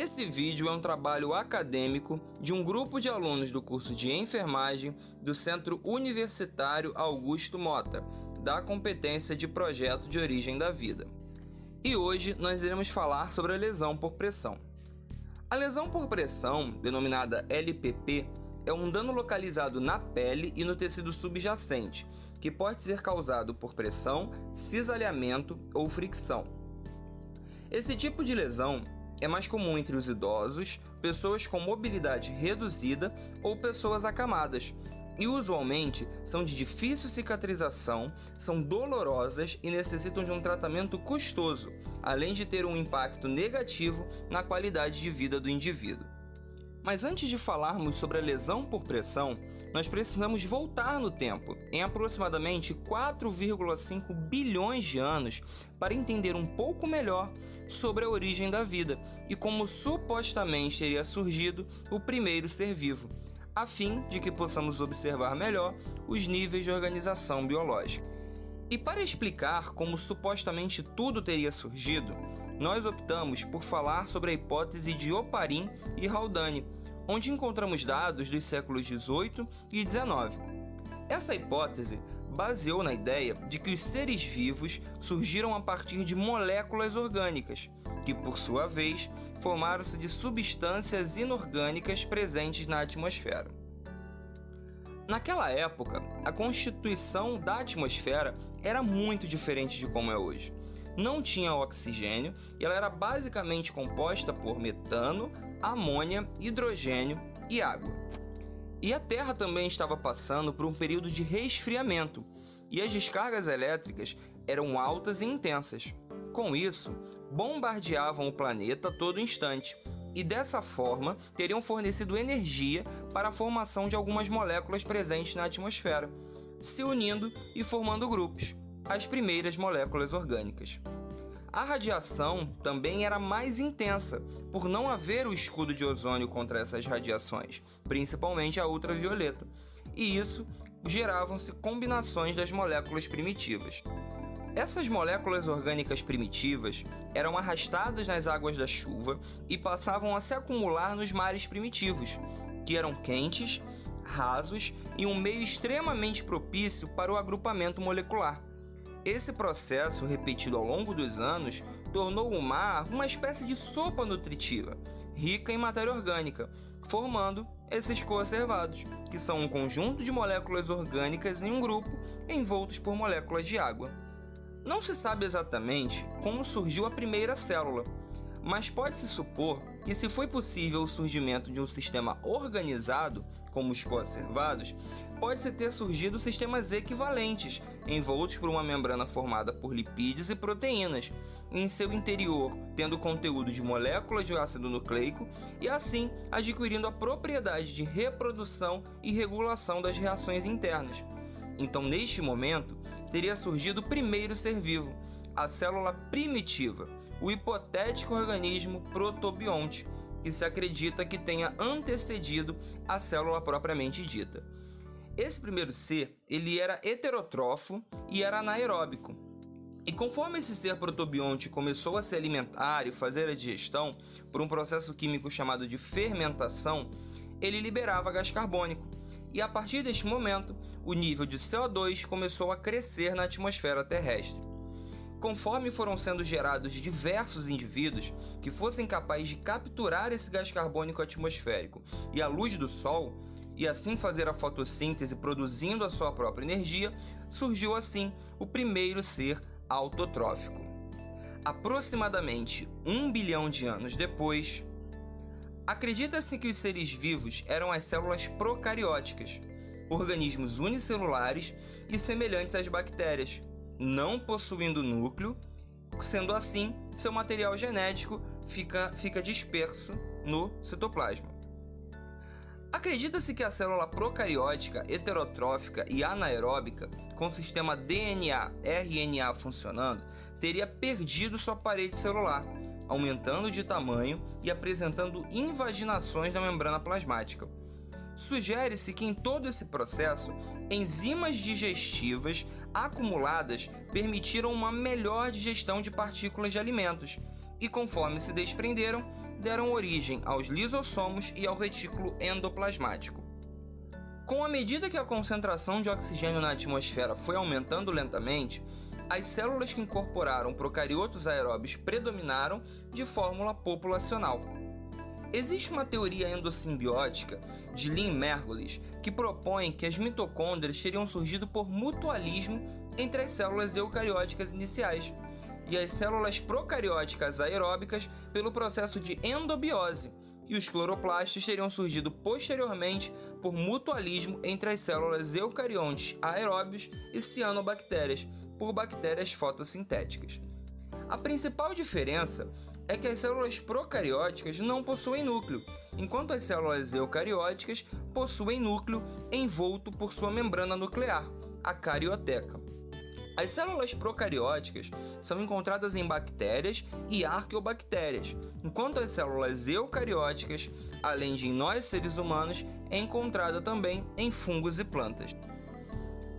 Esse vídeo é um trabalho acadêmico de um grupo de alunos do curso de enfermagem do Centro Universitário Augusto Mota, da competência de projeto de origem da vida. E hoje nós iremos falar sobre a lesão por pressão. A lesão por pressão, denominada LPP, é um dano localizado na pele e no tecido subjacente, que pode ser causado por pressão, cisalhamento ou fricção. Esse tipo de lesão é mais comum entre os idosos, pessoas com mobilidade reduzida ou pessoas acamadas, e usualmente são de difícil cicatrização, são dolorosas e necessitam de um tratamento custoso, além de ter um impacto negativo na qualidade de vida do indivíduo. Mas antes de falarmos sobre a lesão por pressão, nós precisamos voltar no tempo, em aproximadamente 4,5 bilhões de anos, para entender um pouco melhor sobre a origem da vida e como supostamente teria surgido o primeiro ser vivo, a fim de que possamos observar melhor os níveis de organização biológica. E para explicar como supostamente tudo teria surgido, nós optamos por falar sobre a hipótese de Oparin e Haldane, onde encontramos dados dos séculos XVIII e XIX. Essa hipótese baseou na ideia de que os seres vivos surgiram a partir de moléculas orgânicas, que por sua vez formaram-se de substâncias inorgânicas presentes na atmosfera. Naquela época, a constituição da atmosfera era muito diferente de como é hoje. Não tinha oxigênio e ela era basicamente composta por metano, amônia, hidrogênio e água. E a Terra também estava passando por um período de resfriamento, e as descargas elétricas eram altas e intensas. Com isso, bombardeavam o planeta a todo instante, e dessa forma teriam fornecido energia para a formação de algumas moléculas presentes na atmosfera, se unindo e formando grupos, as primeiras moléculas orgânicas. A radiação também era mais intensa, por não haver o escudo de ozônio contra essas radiações, principalmente a ultravioleta, e isso geravam-se combinações das moléculas primitivas. Essas moléculas orgânicas primitivas eram arrastadas nas águas da chuva e passavam a se acumular nos mares primitivos, que eram quentes, rasos e um meio extremamente propício para o agrupamento molecular. Esse processo, repetido ao longo dos anos, tornou o mar uma espécie de sopa nutritiva, rica em matéria orgânica, formando esses coacervados, que são um conjunto de moléculas orgânicas em um grupo, envoltos por moléculas de água. Não se sabe exatamente como surgiu a primeira célula, mas pode-se supor que, se foi possível o surgimento de um sistema organizado, como os coacervados, pode-se ter surgido sistemas equivalentes, envoltos por uma membrana formada por lipídios e proteínas, em seu interior tendo conteúdo de moléculas de ácido nucleico e assim adquirindo a propriedade de reprodução e regulação das reações internas. Então, neste momento, teria surgido o primeiro ser vivo, a célula primitiva, o hipotético organismo protobionte, que se acredita que tenha antecedido a célula propriamente dita. Esse primeiro ser, ele era heterótrofo e era anaeróbico. E conforme esse ser protobionte começou a se alimentar e fazer a digestão por um processo químico chamado de fermentação, ele liberava gás carbônico. E a partir deste momento, o nível de CO2 começou a crescer na atmosfera terrestre. Conforme foram sendo gerados diversos indivíduos que fossem capazes de capturar esse gás carbônico atmosférico e a luz do Sol, e assim fazer a fotossíntese produzindo a sua própria energia, surgiu assim o primeiro ser autotrófico. Aproximadamente 1 bilhão de anos depois, acredita-se que os seres vivos eram as células procarióticas, organismos unicelulares e semelhantes às bactérias, não possuindo núcleo, sendo assim, seu material genético fica disperso no citoplasma. Acredita-se que a célula procariótica, heterotrófica e anaeróbica, com o sistema DNA-RNA funcionando, teria perdido sua parede celular, aumentando de tamanho e apresentando invaginações na membrana plasmática. Sugere-se que em todo esse processo, enzimas digestivas acumuladas permitiram uma melhor digestão de partículas de alimentos e, conforme se desprenderam, deram origem aos lisossomos e ao retículo endoplasmático. Com a medida que a concentração de oxigênio na atmosfera foi aumentando lentamente, as células que incorporaram procariotos aeróbios predominaram de fórmula populacional. Existe uma teoria endossimbiótica de Lynn-Margulis que propõe que as mitocôndrias teriam surgido por mutualismo entre as células eucarióticas iniciais e as células procarióticas aeróbicas pelo processo de endobiose, e os cloroplastos teriam surgido posteriormente por mutualismo entre as células eucariontes aeróbios e cianobactérias, por bactérias fotossintéticas. A principal diferença é que as células procarióticas não possuem núcleo, enquanto as células eucarióticas possuem núcleo envolto por sua membrana nuclear, a carioteca. As células procarióticas são encontradas em bactérias e arqueobactérias, enquanto as células eucarióticas, além de em nós seres humanos, é encontrada também em fungos e plantas.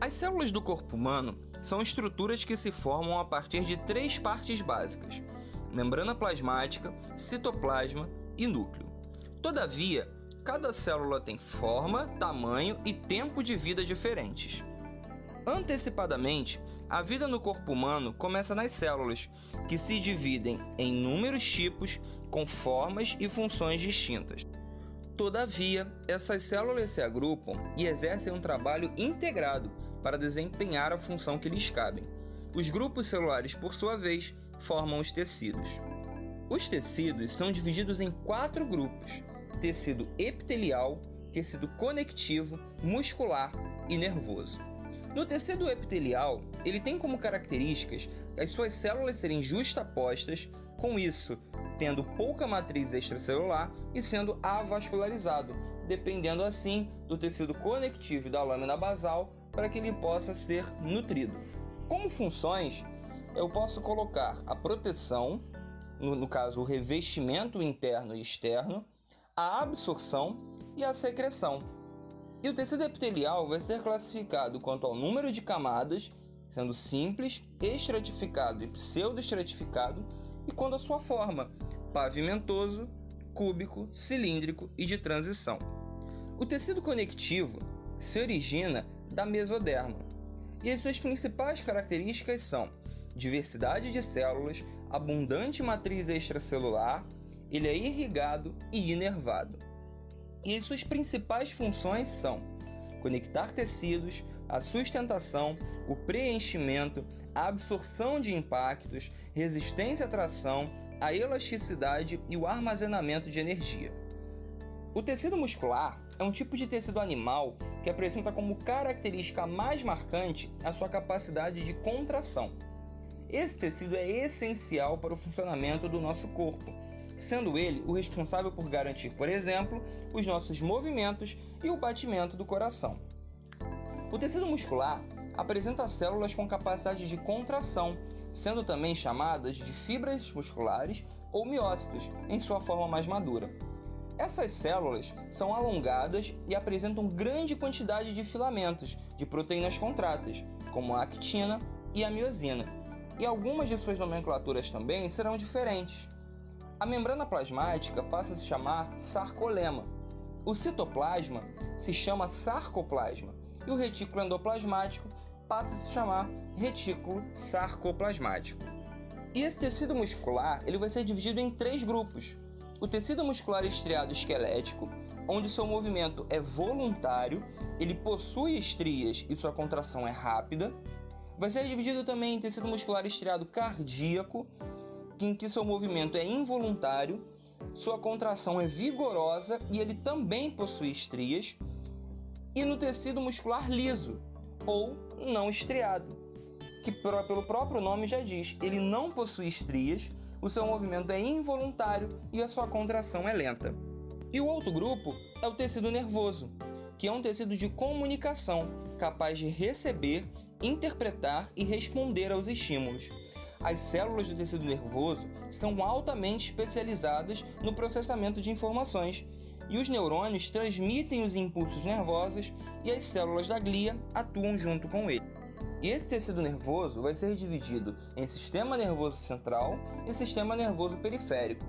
As células do corpo humano são estruturas que se formam a partir de 3 partes básicas: membrana plasmática, citoplasma e núcleo. Todavia, cada célula tem forma, tamanho e tempo de vida diferentes. Antecipadamente, a vida no corpo humano começa nas células, que se dividem em inúmeros tipos com formas e funções distintas. Todavia, essas células se agrupam e exercem um trabalho integrado para desempenhar a função que lhes cabe. Os grupos celulares, por sua vez, formam os tecidos. Os tecidos são divididos em 4 grupos: tecido epitelial, tecido conectivo, muscular e nervoso. No tecido epitelial, ele tem como características as suas células serem justapostas, com isso tendo pouca matriz extracelular e sendo avascularizado, dependendo assim do tecido conectivo e da lâmina basal para que ele possa ser nutrido. Como funções, eu posso colocar a proteção, no caso o revestimento interno e externo, a absorção e a secreção. E o tecido epitelial vai ser classificado quanto ao número de camadas, sendo simples, estratificado e pseudoestratificado, e quanto à sua forma, pavimentoso, cúbico, cilíndrico e de transição. O tecido conectivo se origina da mesoderma, e as suas principais características são diversidade de células, abundante matriz extracelular, ele é irrigado e inervado. E as suas principais funções são conectar tecidos, a sustentação, o preenchimento, a absorção de impactos, resistência à tração, a elasticidade e o armazenamento de energia. O tecido muscular é um tipo de tecido animal que apresenta como característica mais marcante a sua capacidade de contração. Esse tecido é essencial para o funcionamento do nosso corpo, sendo ele o responsável por garantir, por exemplo, os nossos movimentos e o batimento do coração. O tecido muscular apresenta células com capacidade de contração, sendo também chamadas de fibras musculares ou miócitos, em sua forma mais madura. Essas células são alongadas e apresentam grande quantidade de filamentos de proteínas contratas, como a actina e a miosina, e algumas de suas nomenclaturas também serão diferentes. A membrana plasmática passa a se chamar sarcolema, o citoplasma se chama sarcoplasma e o retículo endoplasmático passa a se chamar retículo sarcoplasmático. E esse tecido muscular ele vai ser dividido em 3 grupos. O tecido muscular estriado esquelético, onde seu movimento é voluntário, ele possui estrias e sua contração é rápida. Vai ser dividido também em tecido muscular estriado cardíaco, em que seu movimento é involuntário, sua contração é vigorosa e ele também possui estrias. E no tecido muscular liso, ou não estriado, que pelo próprio nome já diz, ele não possui estrias, o seu movimento é involuntário e a sua contração é lenta. E o outro grupo é o tecido nervoso, que é um tecido de comunicação, capaz de receber, interpretar e responder aos estímulos. As células do tecido nervoso são altamente especializadas no processamento de informações, e os neurônios transmitem os impulsos nervosos e as células da glia atuam junto com ele. E esse tecido nervoso vai ser dividido em sistema nervoso central e sistema nervoso periférico.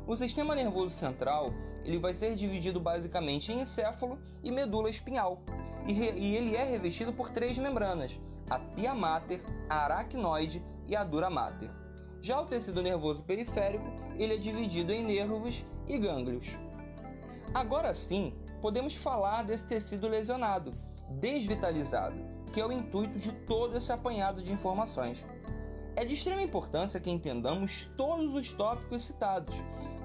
O sistema nervoso central ele vai ser dividido basicamente em encéfalo e medula espinhal, e ele é revestido por 3 membranas, a pia mater, a aracnoide e a dura mater. Já o tecido nervoso periférico ele é dividido em nervos e gânglios. Agora sim, podemos falar desse tecido lesionado, desvitalizado, que é o intuito de todo esse apanhado de informações. É de extrema importância que entendamos todos os tópicos citados,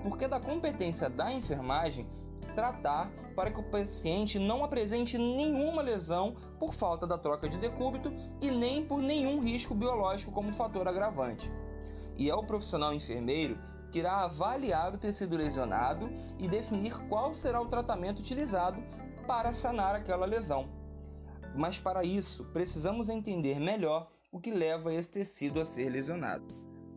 porque é da competência da enfermagem tratar para que o paciente não apresente nenhuma lesão por falta da troca de decúbito e nem por nenhum risco biológico como fator agravante. E é o profissional enfermeiro que irá avaliar o tecido lesionado e definir qual será o tratamento utilizado para sanar aquela lesão. Mas para isso, precisamos entender melhor o que leva esse tecido a ser lesionado.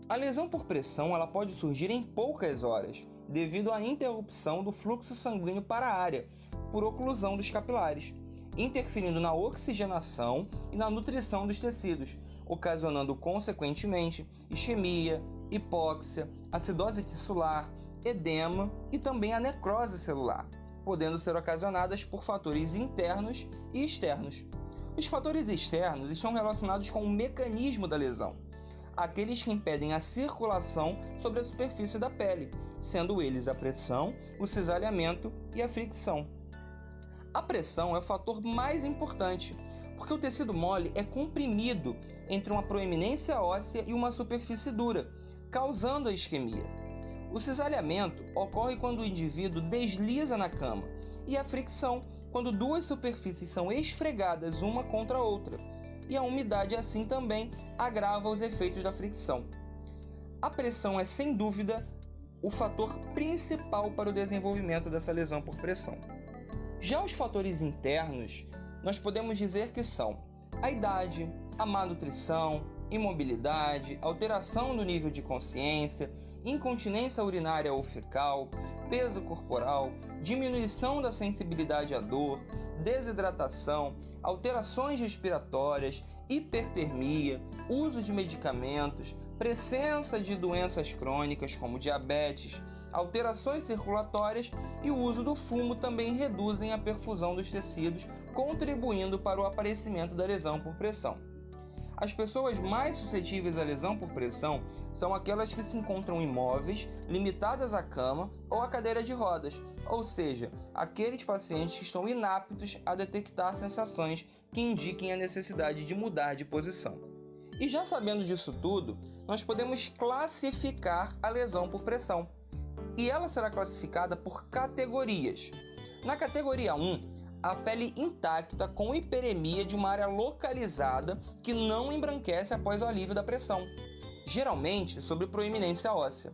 A lesão por pressão ela pode surgir em poucas horas, devido à interrupção do fluxo sanguíneo para a área, por oclusão dos capilares, interferindo na oxigenação e na nutrição dos tecidos, ocasionando consequentemente isquemia, hipóxia, acidose tissular, edema e também a necrose celular, podendo ser ocasionadas por fatores internos e externos. Os fatores externos estão relacionados com o mecanismo da lesão, aqueles que impedem a circulação sobre a superfície da pele, sendo eles a pressão, o cisalhamento e a fricção. A pressão é o fator mais importante, porque o tecido mole é comprimido entre uma proeminência óssea e uma superfície dura, causando a isquemia. O cisalhamento ocorre quando o indivíduo desliza na cama, e a fricção quando duas superfícies são esfregadas uma contra a outra, e a umidade assim também agrava os efeitos da fricção. A pressão é, sem dúvida, o fator principal para o desenvolvimento dessa lesão por pressão. Já os fatores internos, nós podemos dizer que são a idade, a má nutrição, imobilidade, alteração do nível de consciência, incontinência urinária ou fecal, peso corporal, diminuição da sensibilidade à dor, desidratação, alterações respiratórias, hipertermia, uso de medicamentos, presença de doenças crônicas como diabetes, alterações circulatórias e o uso do fumo também reduzem a perfusão dos tecidos, contribuindo para o aparecimento da lesão por pressão. As pessoas mais suscetíveis à lesão por pressão são aquelas que se encontram imóveis, limitadas à cama ou à cadeira de rodas, ou seja, aqueles pacientes que estão inaptos a detectar sensações que indiquem a necessidade de mudar de posição. E já sabendo disso tudo, nós podemos classificar a lesão por pressão. E ela será classificada por categorias. Na categoria 1, a pele intacta com hiperemia de uma área localizada que não embranquece após o alívio da pressão, geralmente sobre proeminência óssea.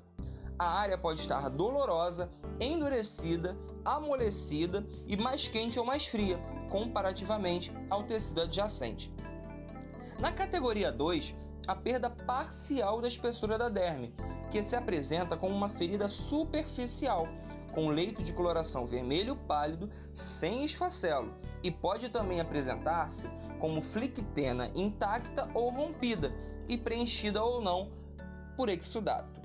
A área pode estar dolorosa, endurecida, amolecida e mais quente ou mais fria, comparativamente ao tecido adjacente. Na categoria 2, a perda parcial da espessura da derme, que se apresenta como uma ferida superficial, com leito de coloração vermelho pálido sem esfacelo, e pode também apresentar-se como flictena intacta ou rompida e preenchida ou não por exudato.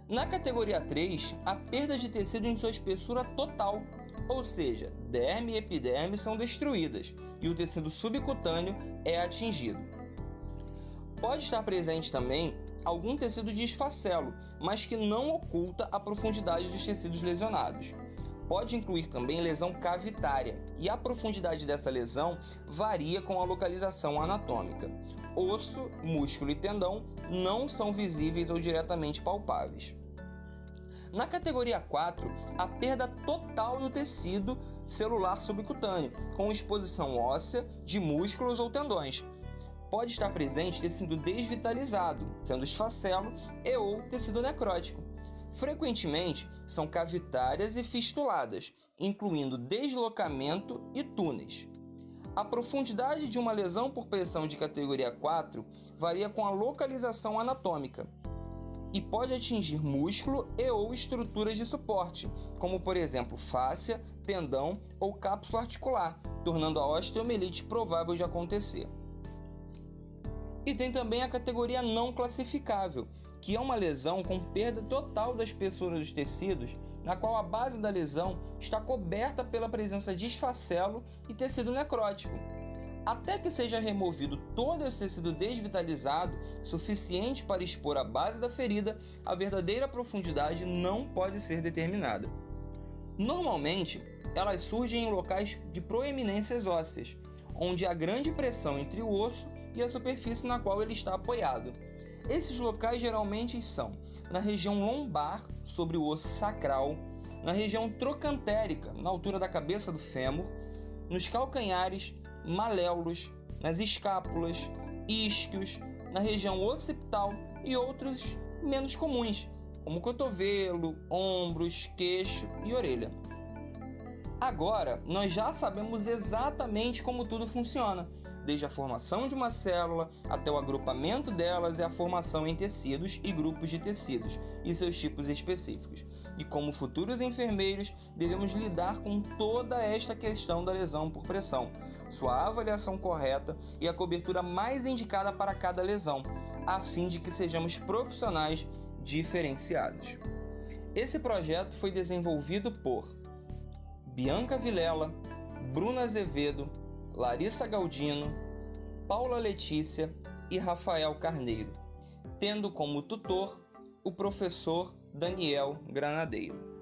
Na categoria 3, a perda de tecido em sua espessura total, ou seja, derme e epiderme são destruídas e o tecido subcutâneo é atingido. Pode estar presente também algum tecido de esfacelo, mas que não oculta a profundidade dos tecidos lesionados. Pode incluir também lesão cavitária, e a profundidade dessa lesão varia com a localização anatômica. Osso, músculo e tendão não são visíveis ou diretamente palpáveis. Na categoria 4, a perda total do tecido celular subcutâneo, com exposição óssea de músculos ou tendões. Pode estar presente tecido desvitalizado, sendo esfacelo e ou tecido necrótico. Frequentemente, são cavitárias e fistuladas, incluindo deslocamento e túneis. A profundidade de uma lesão por pressão de categoria 4 varia com a localização anatômica e pode atingir músculo e ou estruturas de suporte, como por exemplo fáscia, tendão ou cápsula articular, tornando a osteomielite provável de acontecer. E tem também a categoria não classificável, que é uma lesão com perda total da espessura dos tecidos, na qual a base da lesão está coberta pela presença de esfacelo e tecido necrótico. Até que seja removido todo esse tecido desvitalizado, suficiente para expor a base da ferida, a verdadeira profundidade não pode ser determinada. Normalmente, elas surgem em locais de proeminências ósseas, onde há grande pressão entre o osso e a superfície na qual ele está apoiado. Esses locais geralmente são na região lombar, sobre o osso sacral, na região trocantérica, na altura da cabeça do fêmur, nos calcanhares, maléolos, nas escápulas, isquios, na região occipital e outros menos comuns, como cotovelo, ombros, queixo e orelha. Agora, nós já sabemos exatamente como tudo funciona, desde a formação de uma célula até o agrupamento delas e a formação em tecidos e grupos de tecidos e seus tipos específicos. E como futuros enfermeiros, devemos lidar com toda esta questão da lesão por pressão, sua avaliação correta e a cobertura mais indicada para cada lesão, a fim de que sejamos profissionais diferenciados. Esse projeto foi desenvolvido por Bianca Vilela, Bruna Azevedo, Larissa Galdino, Paula Letícia e Rafael Carneiro, tendo como tutor o professor Daniel Granadeiro.